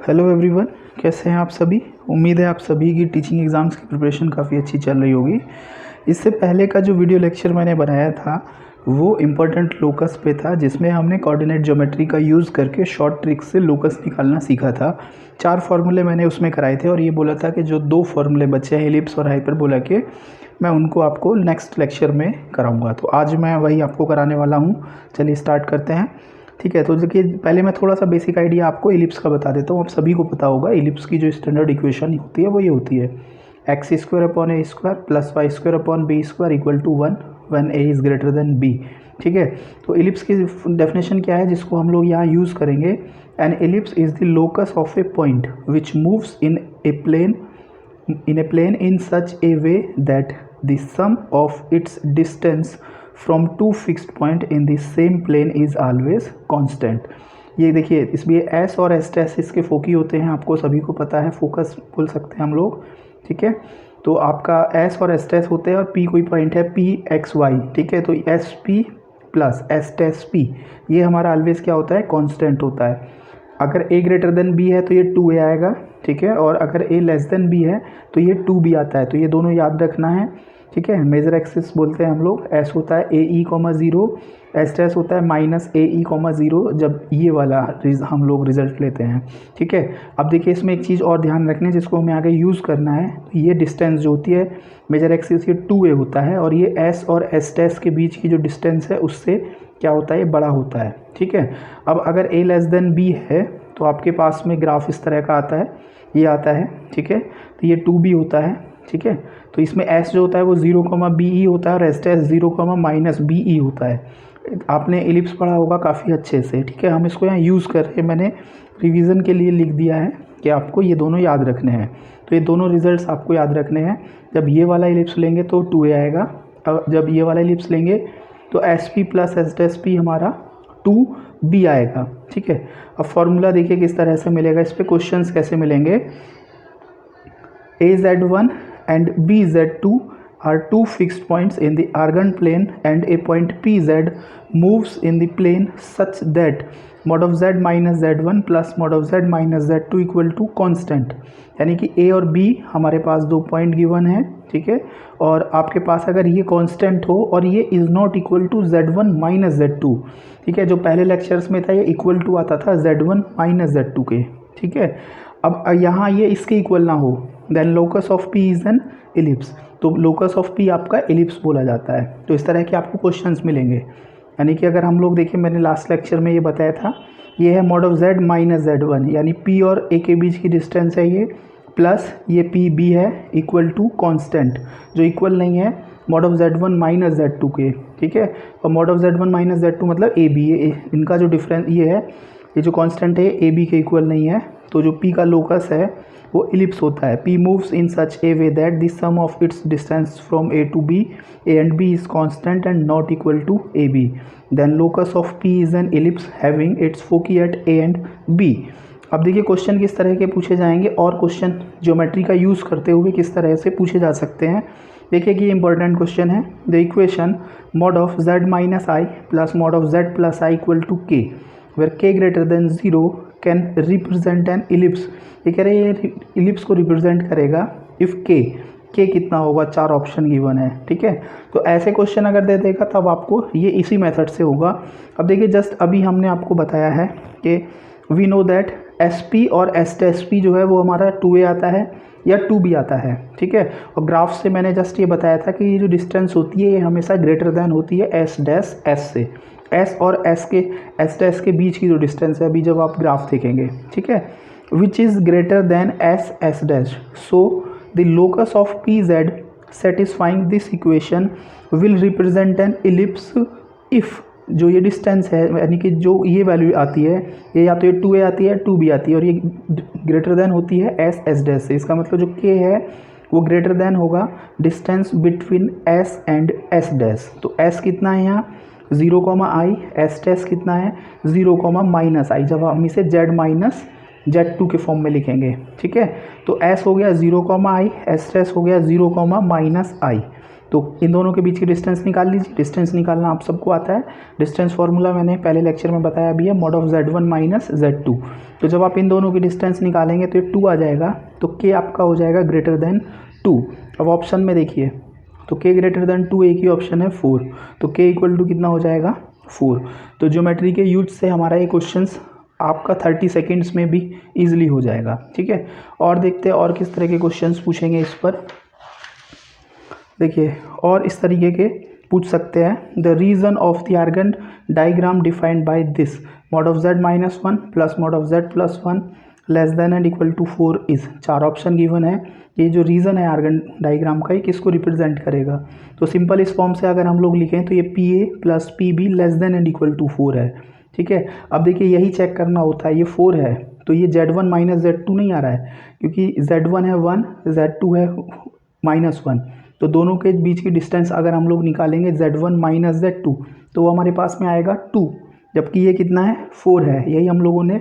Hello everyone, कैसे हैं आप सभी। उम्मीद है आप सभी की टीचिंग एग्ज़ाम्स की प्रिपरेशन काफ़ी अच्छी चल रही होगी। इससे पहले का जो वीडियो लेक्चर मैंने बनाया था वो इम्पोर्टेंट लोकस पे था, जिसमें हमने कोऑर्डिनेट ज्योमेट्री का यूज़ करके शॉर्ट ट्रिक से लोकस निकालना सीखा था। 4 फार्मूले मैंने उसमें कराए थे और ये बोला था कि जो 2 फार्मूले बचे हैं एलिप्स और हाइपरबोला के, मैं उनको आपको नेक्स्ट लेक्चर में कराऊंगा। तो आज मैं वही आपको कराने वाला हूँ। चलिए स्टार्ट करते हैं। ठीक है, तो देखिए पहले मैं थोड़ा सा बेसिक आइडिया आपको एलिप्स का बता देता हूँ। आप सभी को पता होगा एलिप्स की जो स्टैंडर्ड इक्वेशन होती है वो ये होती है x² + y² + b² = 1 when a is greater than b। ठीक है, तो एलिप्स की डेफिनेशन क्या है जिसको हम लोग यहाँ यूज़ करेंगे। An ellipse is the locus of a point which moves in a plane in such a way that the sum of its distance from two fixed point in the same plane is always constant। ये देखिए इसमें S और S टेस इसके फोकी होते हैं, आपको सभी को पता है, फोकस बोल सकते हैं हम लोग। ठीक है, तो आपका एस और एस टेस होते हैं और पी कोई पॉइंट है पी एक्स वाई। ठीक है, तो एस पी प्लस एस टेस पी ये हमारा ऑलवेज क्या होता है, कांस्टेंट होता है। अगर a ग्रेटर देन b है तो ये 2a आएगा। ठीक है, और अगर a लेस देन b है तो ये 2b आता है। तो ये दोनों याद रखना है। ठीक है, मेजर एक्सिस बोलते हैं हम लोग। s होता है ae,0, एस टेस होता है -ae,0 जब ये वाला हम लोग रिजल्ट लेते हैं। ठीक है, अब देखिए इसमें एक चीज़ और ध्यान रखना है जिसको हमें आगे यूज़ करना है। तो ये डिस्टेंस जो होती है मेजर एक्सिस ये 2a होता है और ये s और s टेस के बीच की जो डिस्टेंस है उससे क्या होता है, ये बड़ा होता है। ठीक है, अब अगर a लेस देन b है तो आपके पास में ग्राफ इस तरह का आता है, ये आता है। ठीक है, तो ये 2b होता है। ठीक है, तो इसमें s जो होता है वो 0,be होता है और s टेस 0,-be होता है। आपने एलिप्स पढ़ा होगा काफ़ी अच्छे से। ठीक है, हम इसको यहाँ यूज़ करके मैंने रिवीजन के लिए लिख दिया है कि आपको ये दोनों याद रखने हैं। तो ये दोनों रिजल्ट्स आपको याद रखने हैं। जब ये वाला एलिप्स लेंगे तो 2a आएगा, और जब ये वाला एलिप्स लेंगे तो sp + s टेस p हमारा 2b आएगा। ठीक है, अब फॉर्मूला देखिए किस तरह से मिलेगा, इस पे क्वेश्चंस कैसे मिलेंगे। az1 and bz2 are two fixed points in the Argand plane and a point pz moves in the plane such that mod of z minus z1 plus mod of z minus z2 equal to constant। यानी कि a और b हमारे पास 2 point given है। ठीक है, और आपके पास अगर ये कांस्टेंट हो और ये is not equal to z1 minus z2। ठीक है, जो पहले लेक्चर्स में था ये इक्वल टू आता था z1 माइनस z2 के। ठीक है, अब यहाँ ये इसके इक्वल ना हो then locus of p is an ellipse. तो लोकस ऑफ p आपका एलिप्स बोला जाता है। तो इस तरह के आपको क्वेश्चंस मिलेंगे। यानी कि अगर हम लोग देखें, मैंने लास्ट लेक्चर में ये बताया था, ये है mod of z minus z1 यानी p और a के बीच की डिस्टेंस है ये, प्लस ये पी बी है इक्वल टू कांस्टेंट जो इक्वल नहीं है mod of z1 minus z2 के। ठीक है, और mod of z1 minus z2 मतलब ए बी, ये इनका जो डिफरेंस ये है, ये जो कांस्टेंट है ए बी के इक्वल नहीं है। तो जो p का लोकस है वो एलिप्स होता है। p moves in such a way that the sum of its distance from a to b a and b is constant and not equal to a b. Then locus of p is an ellipse having its foci at a and b। अब देखिए question किस तरह के पूछे जाएंगे और question geometry का use करते हुए किस तरह से पूछे जा सकते हैं। देखिए कि ये इंपॉर्टेंट क्वेश्चन है। The equation mod of z minus i plus mod of z plus i equal to k where k greater than 0 can represent an ellipse. ये कह रहे हैं इलिप्स को रिप्रेजेंट करेगा इफ़ k कितना होगा, 4 ऑप्शन गिवन है। ठीक है, तो ऐसे क्वेश्चन अगर दे देगा तब आपको ये इसी मेथड से होगा। अब देखिए जस्ट अभी हमने आपको बताया है कि वी नो दैट sp और s टेस p जो है वो हमारा 2a आता है या 2b आता है। ठीक है, और ग्राफ से मैंने जस्ट ये बताया था कि ये जो डिस्टेंस होती है ये हमेशा ग्रेटर देन होती है s डैश s से। s और s डैश के बीच की जो डिस्टेंस है अभी जब आप ग्राफ देखेंगे, ठीक है, which is greater than s dash. So the locus of pz satisfying this equation will represent an ellipse if जो ये डिस्टेंस है यानी कि जो ये वैल्यू आती है ये या तो ये 2a आती है 2b आती है और ये ग्रेटर देन होती है s डैश से। इसका मतलब जो k है वो ग्रेटर देन होगा distance between s and s dash. तो s कितना है यहाँ 0,i, s डैश कितना है 0,-i, जब हम इसे z माइनस z2 के फॉर्म में लिखेंगे। ठीक है, तो s हो गया 0,i, s डैश हो गया 0,-i। तो इन दोनों के बीच की डिस्टेंस निकाल लीजिए। डिस्टेंस निकालना आप सबको आता है, डिस्टेंस फार्मूला मैंने पहले लेक्चर में बताया भी है, mod of z1 minus z2। तो जब आप इन दोनों की डिस्टेंस निकालेंगे तो ये 2 आ जाएगा, तो k आपका हो जाएगा ग्रेटर देन 2। अब ऑप्शन में देखिए, तो k ग्रेटर देन 2 एक ही ऑप्शन है 4, तो k इक्वल टू कितना हो जाएगा 4। तो ज्योमेट्री के यूज से हमारा ये क्वेश्चंस आपका 30 सेकेंड्स में भी ईजिली हो जाएगा, ठीक है। और देखते हैं और किस तरह के क्वेश्चंस पूछेंगे इस पर। देखिए और इस तरीके के पूछ सकते हैं, the region of the Argand diagram defined by this mod of z minus 1 plus mod of z plus 1 less than and equal to 4 is. 4 option given है। ये जो रीजन है आर्गन डायग्राम का, ये किसको रिप्रेजेंट करेगा? तो सिंपल इस फॉर्म से अगर हम लोग लिखें तो ये P A plus P B less than and equal to 4 है, ठीक है। अब देखिए यही चेक करना होता है, ये 4 है तो ये z1 माइनस z2 नहीं आ रहा है, क्योंकि z1 है 1, z2 है माइनस 1, तो दोनों के बीच की डिस्टेंस अगर हम लोग निकालेंगे z1 माइनस z2 तो वो हमारे पास में आएगा 2, जबकि ये कितना है 4 है। यही हम लोगों ने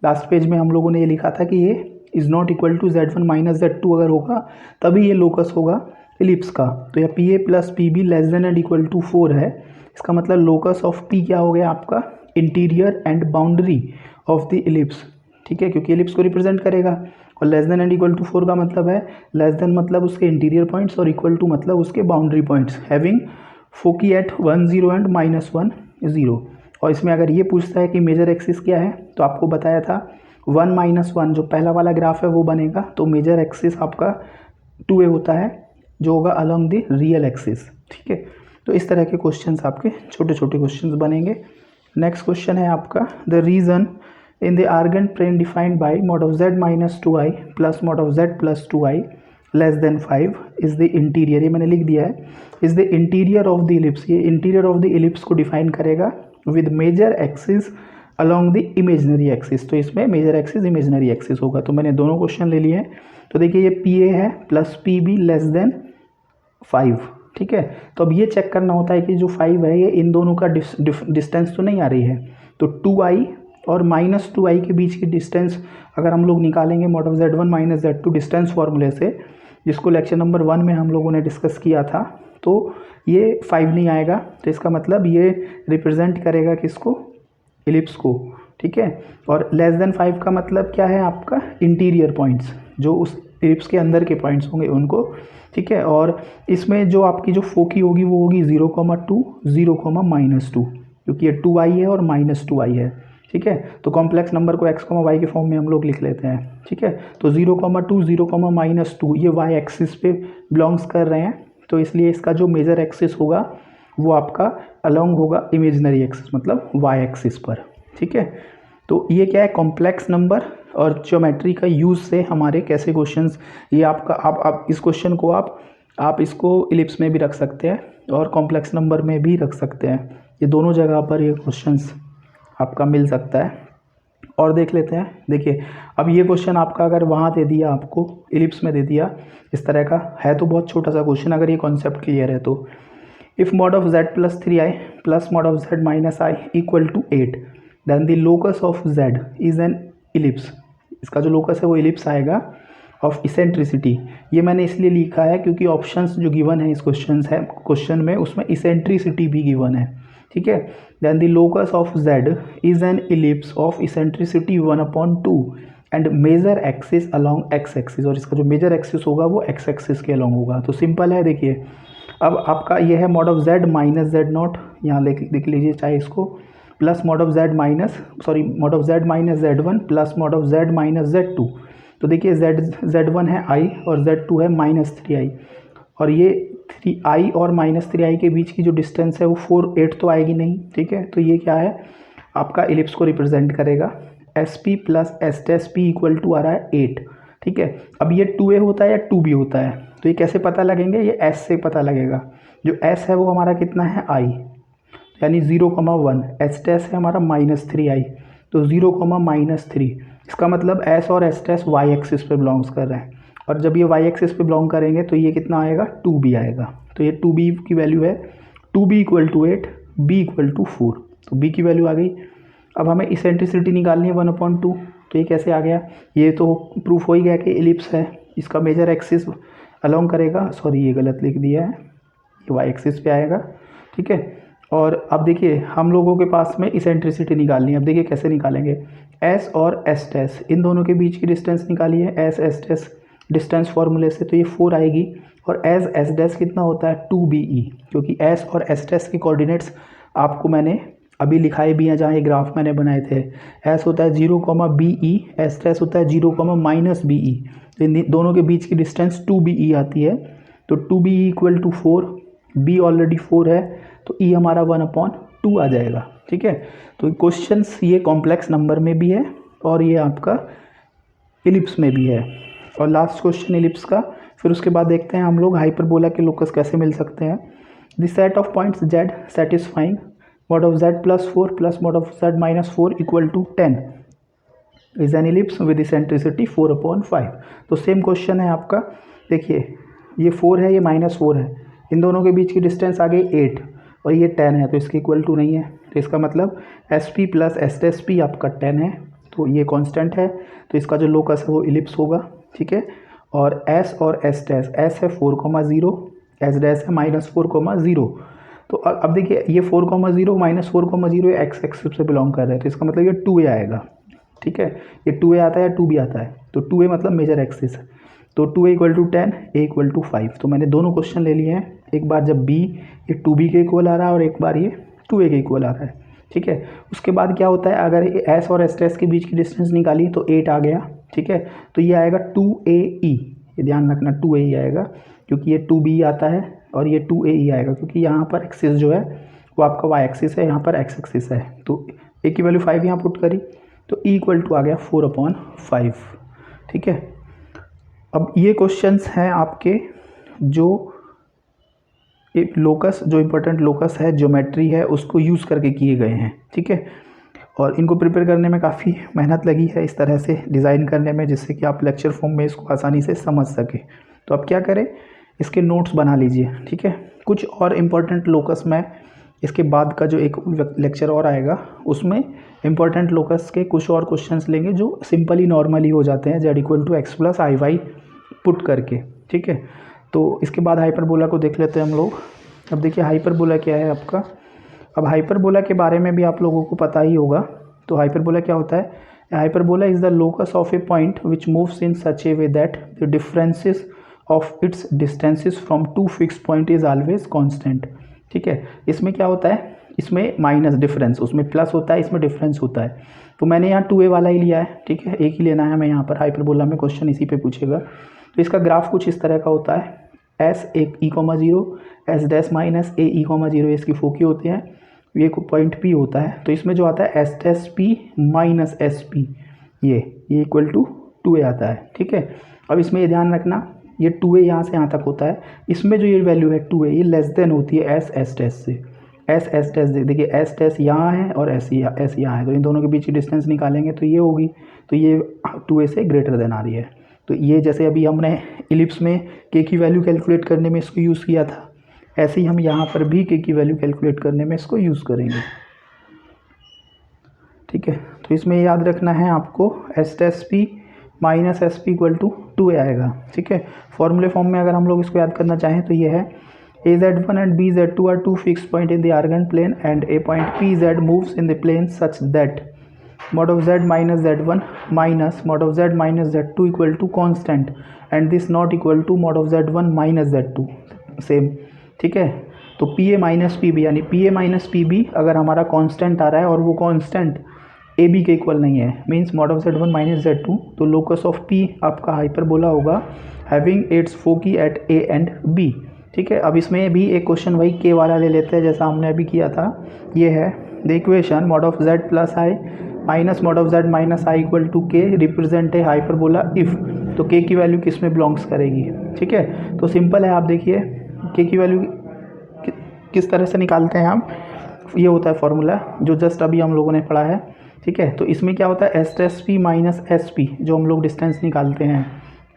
लास्ट पेज में हम लोगों ने ये लिखा था कि ये is not equal to z1 minus z2 अगर होगा तभी ये लोकस होगा इलिप्स का। तो यह P A plus P B less than and equal to 4 है, इसका मतलब लोकस ऑफ पी क्या हो गया आपका? Interior and boundary of the ellipse, ठीक है, क्योंकि इलिप्स को रिप्रेजेंट करेगा। और less than and equal to 4 का मतलब है, लेस देन मतलब उसके इंटीरियर पॉइंट्स और इक्वल टू मतलब उसके boundary points, having foci at 1 0 and minus 1 0। और इसमें अगर ये पूछता है कि मेजर एक्सिस क्या है, तो आपको बताया था 1 माइनस 1 जो पहला वाला ग्राफ है वो बनेगा, तो मेजर एक्सिस आपका 2a होता है जो होगा अलॉन्ग द रियल एक्सिस, ठीक है। तो इस तरह के क्वेश्चंस आपके छोटे छोटे क्वेश्चंस बनेंगे। नेक्स्ट क्वेश्चन है आपका, the region in the argand plane defined by mod of z minus 2i plus mod of z plus 2i less than 5 is the interior, ये मैंने लिख दिया है, is the interior of the ellipse। ये interior of the ellipse को define करेगा with major axis along the imaginary axis। तो इसमें major axis imaginary axis होगा। तो मैंने दोनों क्वेश्चन ले लिए हैं। तो देखिए ये पी ए है plus P B less then 5, ठीक है। तो अब ये चेक करना होता है कि जो 5 है ये इन दोनों का डिस्टेंस तो नहीं आ रही है, तो 2i और माइनस 2i के बीच की डिस्टेंस अगर हम लोग निकालेंगे mod of z1 minus z2 distance फार्मूले से, जिसको लेक्चर नंबर 1 में हम लोगों ने डिस्कस किया था, तो ये 5 नहीं आएगा। तो इसका मतलब ये रिप्रेजेंट करेगा किसको? इलिप्स को, ठीक है। और लेस देन 5 का मतलब क्या है आपका? इंटीरियर पॉइंट्स, जो उस इलिप्स के अंदर के पॉइंट्स होंगे उनको, ठीक है। और इसमें जो आपकी जो फोकी होगी वो होगी 0,2 0,-2, क्योंकि ये 2i है और माइनस 2i है, ठीक है। तो कॉम्प्लेक्स नंबर को x, y के फॉर्म में हम लोग लिख लेते हैं, ठीक है। तो 0,2 0,-2 ये y एक्सिस पे बिलोंग्स कर रहे हैं, तो इसलिए इसका जो मेजर एक्सिस होगा वो आपका अलोंग होगा इमेजिनरी एक्सिस, मतलब y एक्सिस पर, ठीक है। तो ये क्या है? कॉम्प्लेक्स नंबर और ज्योमेट्री का यूज़ से हमारे कैसे क्वेश्चंस, ये आपका आप इस क्वेश्चन को आप इसको इलिप्स में भी रख सकते हैं और कॉम्प्लेक्स नंबर में भी रख सकते हैं। ये दोनों जगह पर ये क्वेश्चंस आपका मिल सकता है। और देख लेते हैं, देखिए अब ये क्वेश्चन आपका अगर वहाँ दे दिया, आपको इलिप्स में दे दिया इस तरह का है, तो बहुत छोटा सा क्वेश्चन, अगर ये कॉन्सेप्ट क्लियर है तो if mod of z plus 3i plus mod of z minus i equal to 8 then the locus of z is an ellipse. इसका जो लोकस है वो इलिप्स आएगा ऑफ इसेंट्रिसिटी। ये मैंने इसलिए लिखा है क्योंकि ऑप्शंस जो गिवन है इस क्वेश्चन में उसमें इसेंट्रिसिटी भी गिवन है, ठीक है। Then the locus of z is an ellipse of eccentricity 1/2 and major axis along x axis, और इसका जो मेजर एक्सिस होगा वो x एक्सिस के अलॉन्ग होगा। तो सिंपल है, देखिए अब आपका ये है mod of z minus z not, यहाँ लिख लीजिए चाहे इसको, plus mod of z mod of z minus z1 plus mod of z minus z2। तो देखिए z1 है i और z2 है माइनस 3i, और ये 3i और माइनस 3i के बीच की जो डिस्टेंस है वो 8 तो आएगी नहीं, ठीक है। तो ये क्या है आपका इलिप्स को रिप्रेजेंट करेगा। एस पी प्लस एस टेस पी इक्वल टू आ रहा है 8, ठीक है। अब ये 2a होता है या 2b होता है, तो ये कैसे पता लगेंगे? ये s से पता लगेगा। जो s है वो हमारा कितना है? i, यानी 0,1। एस टेस है हमारा माइनस 3i, तो 0,-3। इसका मतलब s और s टेस y एक्सिस पे बिलोंग्स कर रहे हैं, और जब ये y एक्सिस पे बिलोंग करेंगे तो ये कितना आएगा? 2b आएगा। तो ये 2b की वैल्यू है 2b equal to 8, b equal to 4, तो b की वैल्यू आ गई। अब हमें इसेंट्रिसिटी निकालनी है 1/2, तो ये कैसे आ गया? ये तो प्रूफ हो ही गया कि इलिप्स है, इसका मेजर एक्सिस अलोंग करेगा, सॉरी ये गलत लिख दिया है, ये वाई एक्सिस पे आएगा, ठीक है। और अब देखिए हम लोगों के पास में इसेंट्रिसिटी निकालनी है। अब देखिए कैसे निकालेंगे, एस और एस टेस इन दोनों के बीच की डिस्टेंस निकाली है एस एस टेस डिस्टेंस फार्मूले से, तो ये 4 आएगी। और एस एस डैश कितना होता है 2BE, क्योंकि एस और एस टेस के कोऑर्डिनेट्स आपको मैंने अभी लिखाए भी हैं, जहाँ ये ग्राफ मैंने बनाए थे। एस होता है 0,BE, एस टेस होता है 0,-BE, तो इन दोनों के बीच की डिस्टेंस 2BE आती है। तो 2BE equal to 4, B already 4 है, तो E हमारा 1/2 आ जाएगा, ठीक है। तो क्वेश्चन ये कॉम्प्लेक्स नंबर में भी है और ये आपका इलिप्स में भी है। और लास्ट क्वेश्चन इलिप्स का, फिर उसके बाद देखते हैं हम लोग हाइपरबोला के लोकस कैसे मिल सकते हैं। The set of points z satisfying mod of z +4 plus mod of z -4 equal to 10 is an ellipse with eccentricity 4/5। तो सेम क्वेश्चन है आपका। देखिए ये 4 है, ये -4 है, इन दोनों के बीच की डिस्टेंस आ गई 8 और ये 10 है, तो इसके इक्वल टू नहीं है। तो इसका मतलब SP plus S S P आपका 10 है, तो ये कांस्टेंट है, तो इसका जो लोकस है वो इलिप्स होगा, ठीक है। और S और S डैश, S है 4,0, S डैश है -4,0। तो अब देखिए ये 4,0 -4,0 एक्स एक्सिस से बिलोंग कर रहे हैं, तो इसका मतलब ये 2A आएगा, ठीक है। ये 2A आता है या 2B आता है, तो 2A मतलब मेजर एक्सिस है। तो 2A equal to 10, A equal to 5। तो मैंने दोनों क्वेश्चन ले लिए हैं, एक बार जब B ये 2B के इक्वल आ रहा है और एक बार ये 2A के इक्वल आ रहा है, ठीक है। उसके बाद क्या होता है, अगर S और S के बीच की डिस्टेंस निकाली तो 8 आ गया, ठीक है। तो ये आएगा 2AE, ये ध्यान रखना 2AE आएगा, क्योंकि ये 2B आता है और ये 2AE आएगा, क्योंकि यहाँ पर एक्सिस जो है वो आपका वाई एक्सिस है, यहाँ पर एक्स एक्सिस है। तो A की वैल्यू 5 यहाँ पुट करी तो E इक्वल टू आ गया 4/5, ठीक है। अब ये क्वेश्चंस हैं आपके जो लोकस, जो इम्पोर्टेंट लोकस है, ज्योमेट्री है, उसको यूज़ करके किए गए हैं, ठीक है। और इनको प्रिपेयर करने में काफ़ी मेहनत लगी है इस तरह से डिज़ाइन करने में, जिससे कि आप लेक्चर फॉर्म में इसको आसानी से समझ सकें। तो अब क्या करें, इसके नोट्स बना लीजिए, ठीक है। कुछ और इम्पोर्टेंट लोकस में इसके बाद का जो एक लेक्चर और आएगा उसमें इम्पोर्टेंट लोकस के कुछ और क्वेश्चंस लेंगे जो सिंपली नॉर्मली हो जाते हैं, z equal to x plus i y put करके, ठीक है। तो इसके बाद हाइपरबोला को देख लेते हैं हम लोग। अब देखिए हाइपरबोला क्या है आपका। अब हाइपरबोला के बारे में भी आप लोगों को पता ही होगा। तो हाइपरबोला क्या होता है, hyperbola is the locus of a point which moves in such a way that the differences of its distances from two fix point is always constant, ठीक है। इसमें क्या होता है, इसमें माइनस डिफरेंस, उसमें प्लस होता है, इसमें डिफरेंस होता है। तो मैंने यहाँ 2A वाला ही लिया है, ठीक है, एक ही लेना है हमें यहाँ पर। हाइपरबोला में क्वेश्चन इसी पे पूछेगा। तो इसका ग्राफ कुछ इस तरह का होता है, S E,0, S dash minus A E,0 इसकी फोकी होते हैं, ये पॉइंट P होता है। तो इसमें जो आता है S dash P minus SP, ये इक्वल टू 2A आता है, ठीक है। अब इसमें ये ध्यान रखना, ये 2A यहाँ से यहाँ तक होता है, इसमें जो ये वैल्यू है 2A ये लेस देन होती है S डैश से। S डैश देखिए S डैश यहाँ है और S यहाँ है, तो इन दोनों के बीच की डिस्टेंस निकालेंगे तो ये होगी, तो ये 2A से ग्रेटर देन आ रही है। तो ये जैसे अभी हमने इलिप्स में K की वैल्यू कैलकुलेट करने में इसको यूज़ किया था, ऐसे ही हम यहाँ पर भी K की वैल्यू कैलकुलेट करने में इसको यूज़ करेंगे, ठीक है। तो इसमें याद रखना है आपको S dash P minus SP equal to 2A आएगा, ठीक है। फॉर्मूले फॉर्म में अगर हम लोग इसको याद करना चाहें तो ये है AZ1 and BZ2 are two fixed points in the Argand plane and a point PZ moves in the plane such that mod of Z minus Z1 minus mod of Z minus Z2 equal to constant and this not equal to mod of Z1 minus Z2 same, ठीक है। तो PA minus PB यानी PA minus PB अगर हमारा constant आ रहा है और वो कांस्टेंट AB के इक्वल नहीं है, means mod of Z1 minus Z2, तो लोकस ऑफ P आपका हाइपरबोला होगा having its foci at A and B, ठीक है। अब इसमें भी एक क्वेश्चन वही K वाला ले लेते हैं जैसा हमने अभी किया था। ये है the equation mod of Z plus i minus mod of Z minus i equal to K represent a hyperbola if, तो K की वैल्यू किस में बिलोंग्स करेगी, ठीक है। तो सिंपल है, आप देखिए K की वैल्यू किस तरह से निकालते हैं हम, ये होता है फॉर्मूला जो जस्ट अभी हम लोगों ने पढ़ा है, ठीक है। तो इसमें क्या होता है S dash P minus SP, जो हम लोग डिस्टेंस निकालते हैं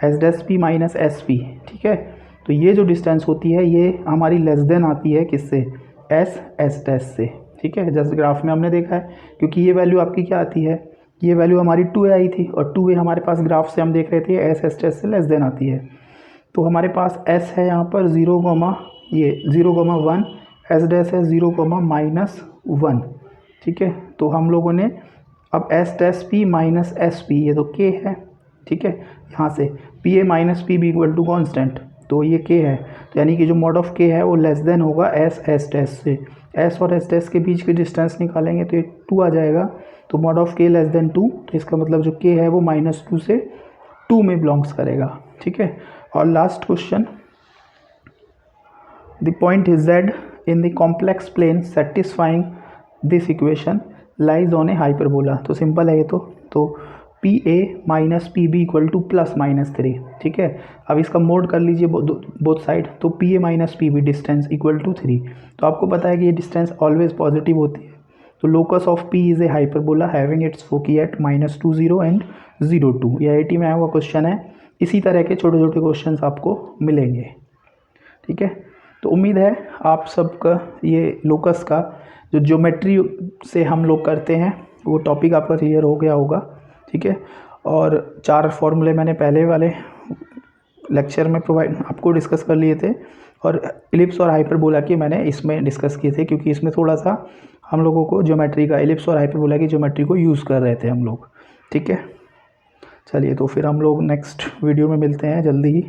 S dash P minus SP, ठीक है। तो ये जो डिस्टेंस होती है ये हमारी लेस देन आती है किससे, S डैश से, ठीक है। जस्ट ग्राफ में हमने देखा है, क्योंकि ये वैल्यू आपकी क्या आती है, ये वैल्यू हमारी 2A आई थी और 2A हमारे पास ग्राफ से हम देख रहे थे S डैश से लेस देन आती है। तो हमारे पास S है यहाँ पर ये 0,1, एस डैश है 0,-1। ठीक है, तो हम लोगों ने अब S dash P minus S P, ये तो के है। ठीक है, यहाँ से P A minus P B equal to constant, तो ये के है, तो यानी कि जो मॉड ऑफ के है वो लेस देन होगा एस डैश से। एस और एस डैश के बीच की डिस्टेंस निकालेंगे तो ये 2 आ जाएगा, तो मॉड ऑफ के लेस देन 2, तो इसका मतलब जो के है वो -2 से 2 में बिलोंग्स करेगा। ठीक है, और last question, the point z in the complex plane satisfying this equation lies on a hyperbola। तो सिंपल है ये तो P A minus P B equal to +-3। ठीक है, अब इसका मोड कर लीजिए बोथ साइड, तो P A minus P B distance equal to 3। तो आपको पता है कि ये डिस्टेंस ऑलवेज पॉजिटिव होती है, तो locus of P is a hyperbola having its foci at -2 0 and 0 2। ये IIT में आया हुआ क्वेश्चन है, इसी तरह के छोटे छोटे क्वेश्चन आपको मिलेंगे। ठीक है, तो उम्मीद है आप सबका ये लोकस का जो ज्योमेट्री से हम लोग करते हैं वो टॉपिक आपका क्लियर हो गया होगा। ठीक है, और 4 फॉर्मूले मैंने पहले वाले लेक्चर में आपको डिस्कस कर लिए थे, और इलिप्स और हाइपरबोला की मैंने इसमें डिस्कस किए थे, क्योंकि इसमें थोड़ा सा हम लोगों को ज्योमेट्री का, इलिप्स और हाइपरबोला की ज्योमेट्री को यूज़ कर रहे थे हम लोग। ठीक है, चलिए तो फिर हम लोग नेक्स्ट वीडियो में मिलते हैं जल्दी ही।